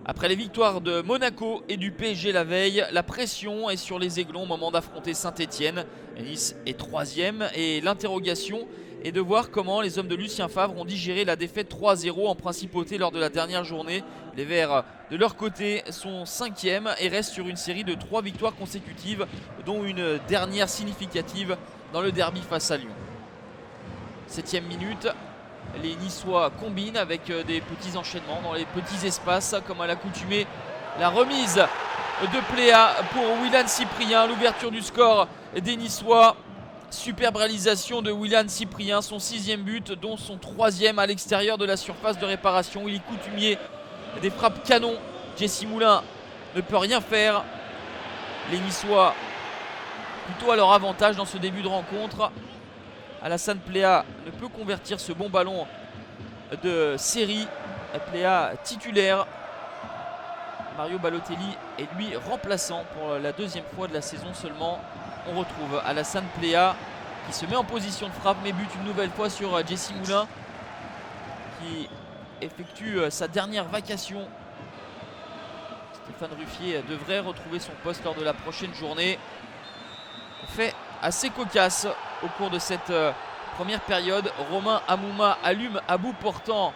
Après les victoires de Monaco et du PSG la veille, la pression est sur les Aiglons au moment d'affronter Saint-Etienne. Nice est 3e et l'interrogation est de voir comment les hommes de Lucien Favre ont digéré la défaite 3-0 en principauté lors de la dernière journée. Les Verts de leur côté sont 5e et restent sur une série de 3 victoires consécutives, dont une dernière significative dans le derby face à Lyon. 7e minute. Les Niçois combinent avec des petits enchaînements dans les petits espaces, comme à l'accoutumée. La remise de Pléa pour Willian Cyprien, l'ouverture du score des Niçois. Superbe réalisation de Willian Cyprien, son 6e but, dont son 3e à l'extérieur de la surface de réparation. Il est coutumier des frappes canon. Jesse Moulin ne peut rien faire. Les Niçois plutôt à leur avantage dans ce début de rencontre. Alassane Pléa ne peut convertir ce bon ballon de série. Pléa titulaire. Mario Balotelli est lui remplaçant pour la 2e fois de la saison seulement. On retrouve Alassane Pléa qui se met en position de frappe mais bute une nouvelle fois sur Jesse Moulin qui effectue sa dernière vacation. Stéphane Ruffier devrait retrouver son poste lors de la prochaine journée. Fait assez cocasse au cours de cette première période. Romain Amouma allume à bout portant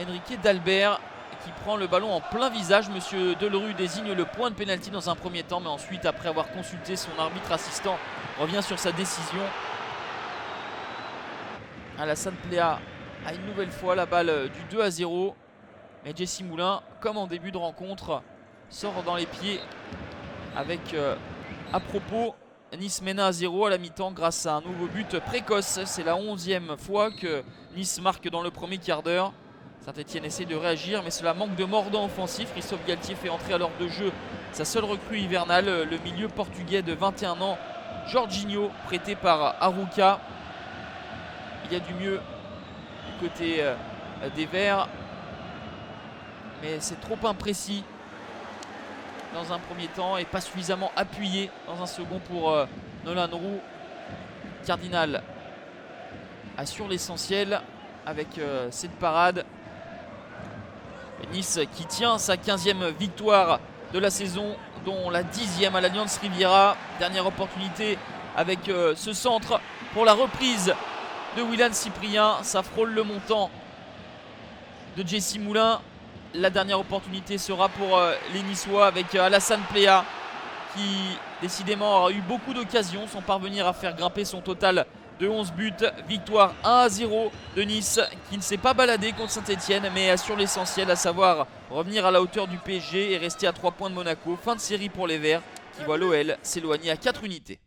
Enrique Dalbert qui prend le ballon en plein visage. Monsieur Delerue désigne le point de pénalty dans un premier temps, mais ensuite, après avoir consulté son arbitre assistant, revient sur sa décision. Alassane Pléa a une nouvelle fois la balle du 2-0, mais Jesse Moulin, comme en début de rencontre, sort dans les pieds avec à propos. Nice mène à 0 à la mi-temps grâce à un nouveau but précoce. C'est la 11e fois que Nice marque dans le premier quart d'heure. Saint-Etienne essaie de réagir, mais cela manque de mordant offensif. Christophe Galtier fait entrer à l'heure de jeu sa seule recrue hivernale, le milieu portugais de 21 ans, Jorginho, prêté par Arouca. Il y a du mieux du côté des Verts, mais c'est trop imprécis dans un premier temps et pas suffisamment appuyé dans un second pour Nolan Roux. Cardinal assure l'essentiel avec cette parade. Nice qui tient sa 15e victoire de la saison, dont la 10e à l'Allianz Riviera. Dernière opportunité avec ce centre pour la reprise de Willian Cyprien. Ça frôle le montant de Jesse Moulin. La dernière opportunité sera pour les Niçois avec Alassane Pléa qui décidément aura eu beaucoup d'occasions sans parvenir à faire grimper son total de 11 buts. Victoire 1-0 de Nice qui ne s'est pas baladé contre Saint-Etienne mais assure l'essentiel, à savoir revenir à la hauteur du PSG et rester à 3 points de Monaco. Fin de série pour les Verts qui voient l'OL s'éloigner à 4 unités.